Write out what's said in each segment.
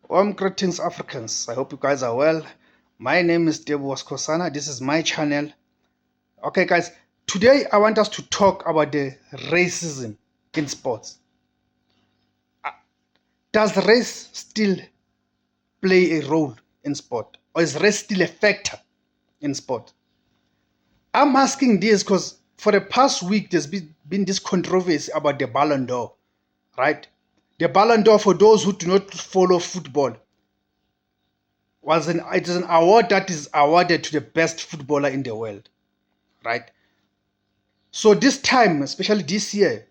Warm greetings, Africans. I hope you guys are well. My name is Debu Waskosana. This is my channel. Okay, guys, today I want us to talk about the racism in sports. Does race still play a role in sport? Or is race still a factor in sport? I'm asking this because for the past week, there's been this controversy about the Ballon d'Or, right? The Ballon d'Or, for those who do not follow football, it is an award that is awarded to the best footballer in the world, right? So this time, especially this year,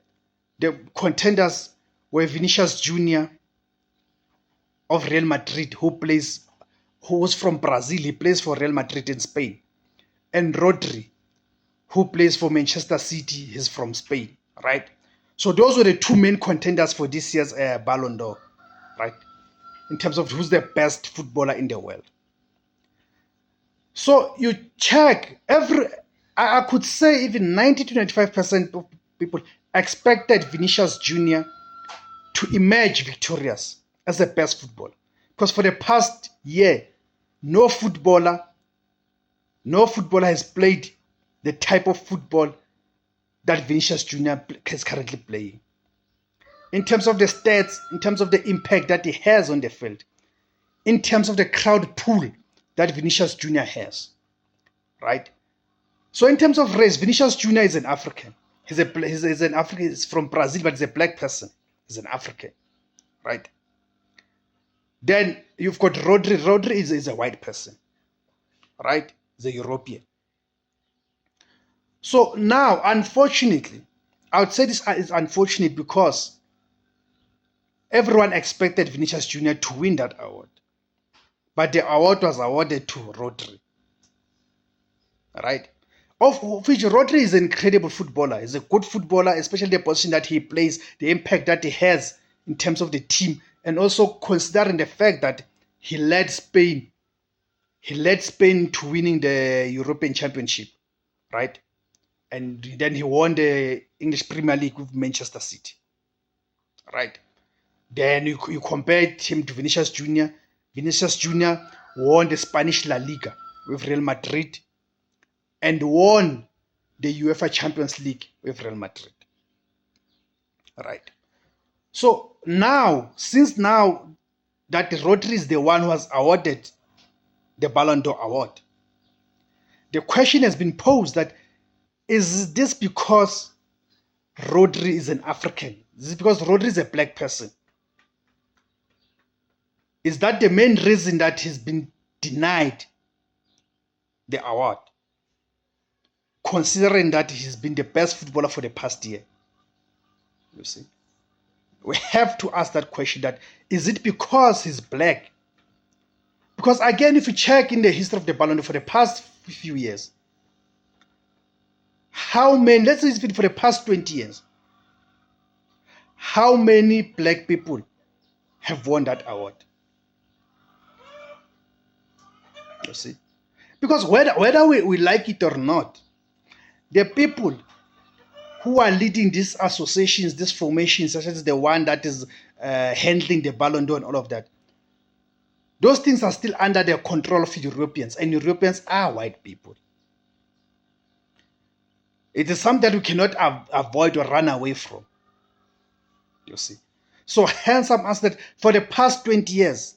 the contenders were Vinicius Junior of Real Madrid, who was from Brazil. He plays for Real Madrid in Spain, and Rodri, who plays for Manchester City. He's from Spain, right? So those were the two main contenders for this year's Ballon d'Or, right? In terms of who's the best footballer in the world. So you check I could say even 90 to 95% of people expected Vinicius Junior to emerge victorious as the best footballer. Because for the past year, no footballer has played the type of football that Vinicius Junior is currently playing. In terms of the stats, in terms of the impact that he has on the field, in terms of the crowd pool that Vinicius Junior has, right? So in terms of race, Vinicius Junior is an African. He's an African. He's from Brazil, but he's a black person. He's an African, right? Then you've got Rodri. Rodri is a white person, right? He's a European. So now, unfortunately, I would say this is unfortunate because everyone expected Vinicius Junior to win that award. But the award was awarded to Rodri, right? Of which Rodri is an incredible footballer. He's a good footballer, especially the position that he plays, the impact that he has in terms of the team, and also considering the fact that he led Spain to winning the European Championship, right? And then he won the English Premier League with Manchester City, right? Then you compare him to Vinicius Junior. Vinicius Junior won the Spanish La Liga with Real Madrid and won the UEFA Champions League with Real Madrid, right? So since now that Rodri is the one who was awarded the Ballon d'Or award, the question has been posed that is this because Rodri is an African? Is it because Rodri is a black person? Is that the main reason that he's been denied the award, considering that he's been the best footballer for the past year? You see, we have to ask that question, that is it because he's black? Because again, if you check in the history of the Ballon d'Or for the past few years, let's say it's been for the past 20 years, how many black people have won that award? You see, because whether we like it or not, the people who are leading these associations, these formations, such as the one that is handling the Ballon d'Or and all of that, those things are still under the control of Europeans, and Europeans are white people. It is something that we cannot avoid or run away from. You see, so hence I'm asking that for the past 20 years,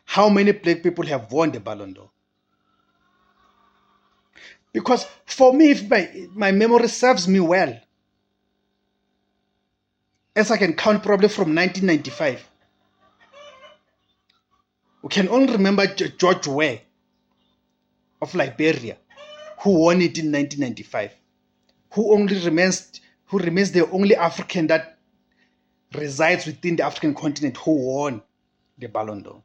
how many black people have won the Ballon d'Or? Because for me, if my memory serves me well, as I can count probably from 1995, we can only remember George Weah of Liberia, who won it in 1995, who remains the only African that resides within the African continent who won the Ballon d'Or.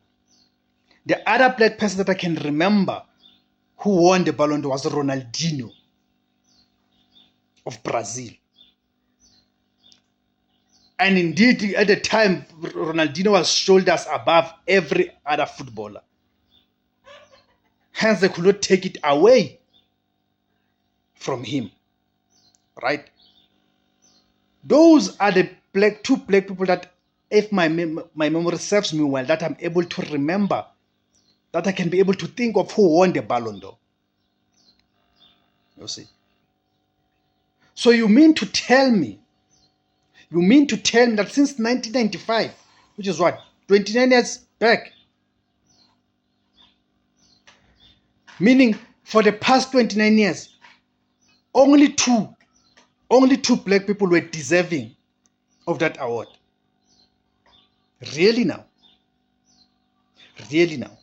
The other black person that I can remember who won the Ballon d'Or was Ronaldinho of Brazil. And indeed, at the time, Ronaldinho was shoulders above every other footballer. Hence, they could not take it away from him, right? Those are the two black people that if my memory serves me well, that I'm able to remember, that I can be able to think of who won the Ballon d'Or. You see. So you mean to tell me that since 1995, which is what, 29 years back, meaning for the past 29 years, only two black people were deserving of that award? Really now? Really now?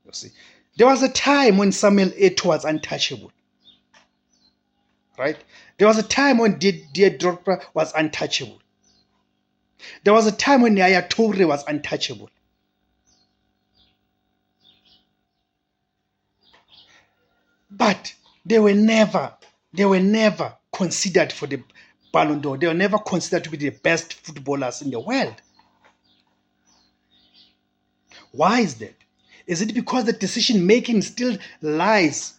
You see, there was a time when Samuel Eto'o was untouchable, right? There was a time when Didier Drogba was untouchable. There was a time when Yaya Toure was untouchable. But they were never considered for the Ballon d'Or. They were never considered to be the best footballers in the world. Why is that? Is it because the decision making still lies?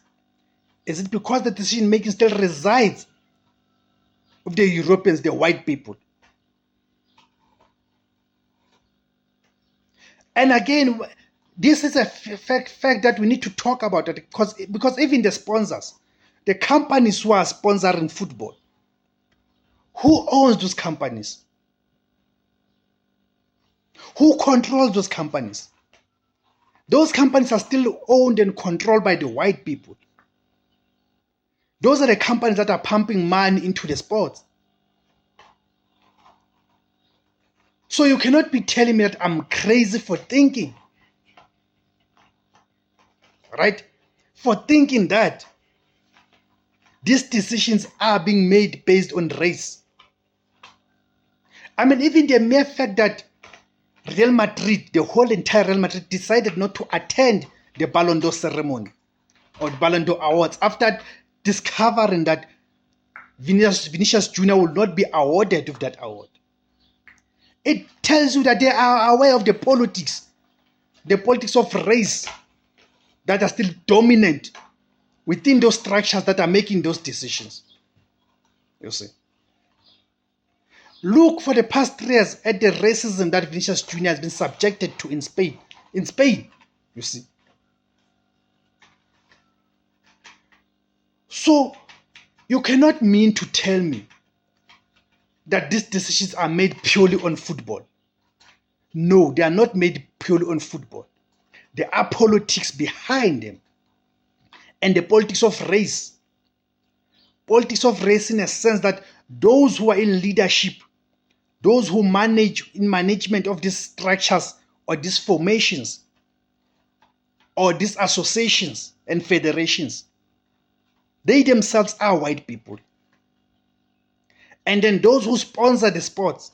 Is it because the decision making still resides with the Europeans, the white people? And again, this is a fact that we need to talk about it, because even the sponsors, the companies who are sponsoring football, who owns those companies? Who controls those companies? Those companies are still owned and controlled by the white people. Those are the companies that are pumping money into the sports. So you cannot be telling me that I'm crazy for thinking, right? For thinking that these decisions are being made based on race. I mean, even the mere fact that Real Madrid, the whole entire Real Madrid, decided not to attend the Ballon d'Or ceremony or the Ballon d'Or awards after discovering that Vinicius Jr. will not be awarded with that award. It tells you that they are aware of the politics of race that are still dominant within those structures that are making those decisions. You see. Look for the past 3 years at the racism that Vinicius Jr. has been subjected to in Spain. You see. So, you cannot mean to tell me that these decisions are made purely on football. No, they are not made purely on football. There are politics behind them. And the politics of race. Politics of race in a sense that those who are in leadership, those who manage in management of these structures or these formations or these associations and federations, they themselves are white people. And then those who sponsor the sports,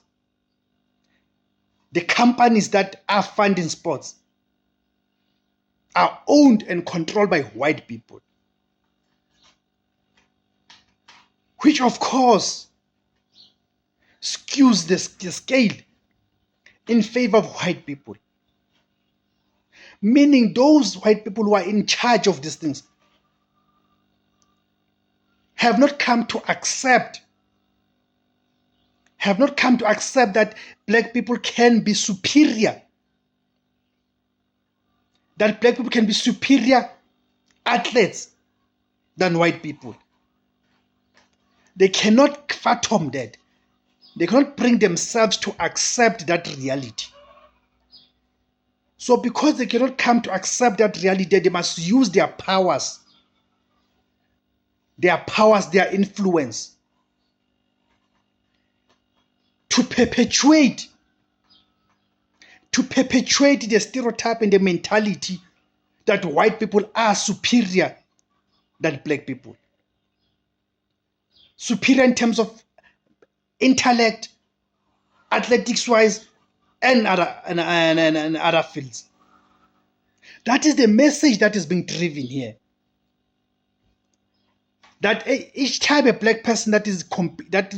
the companies that are funding sports, are owned and controlled by white people. Which of course skews the scale in favor of white people. Meaning those white people who are in charge of these things have not come to accept that black people can be superior. That black people can be superior athletes than white people. They cannot fathom that. They cannot bring themselves to accept that reality. So because they cannot come to accept that reality, they must use their powers, their influence to perpetuate the stereotype and the mentality that white people are superior than black people. Superior in terms of intellect, athletics-wise, and other fields. That is the message that is being driven here. That each time a black person that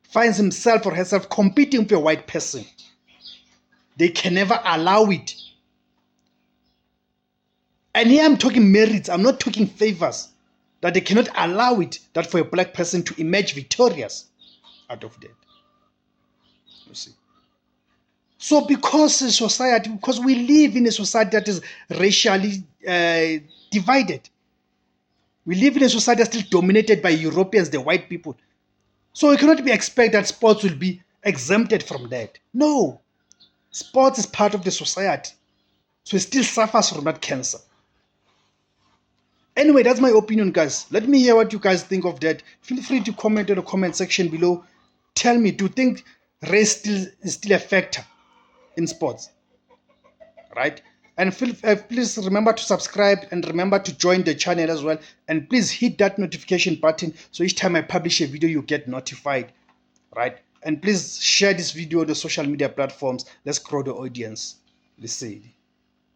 finds himself or herself competing with a white person, they can never allow it. And here I'm talking merits, I'm not talking favors. That they cannot allow it that for a black person to emerge victorious out of that. You see. So because we live in a society that is racially divided. We live in a society that's still dominated by Europeans, the white people. So it cannot be expected that sports will be exempted from that. No. Sports is part of the society. So it still suffers from that cancer. Anyway, that's my opinion, guys. Let me hear what you guys think of that. Feel free to comment in the comment section below. Tell me, do you think race is still a factor in sports? Right? And please remember to subscribe and remember to join the channel as well. And please hit that notification button so each time I publish a video, you get notified. Right? And please share this video on the social media platforms. Let's grow the audience. Let's see.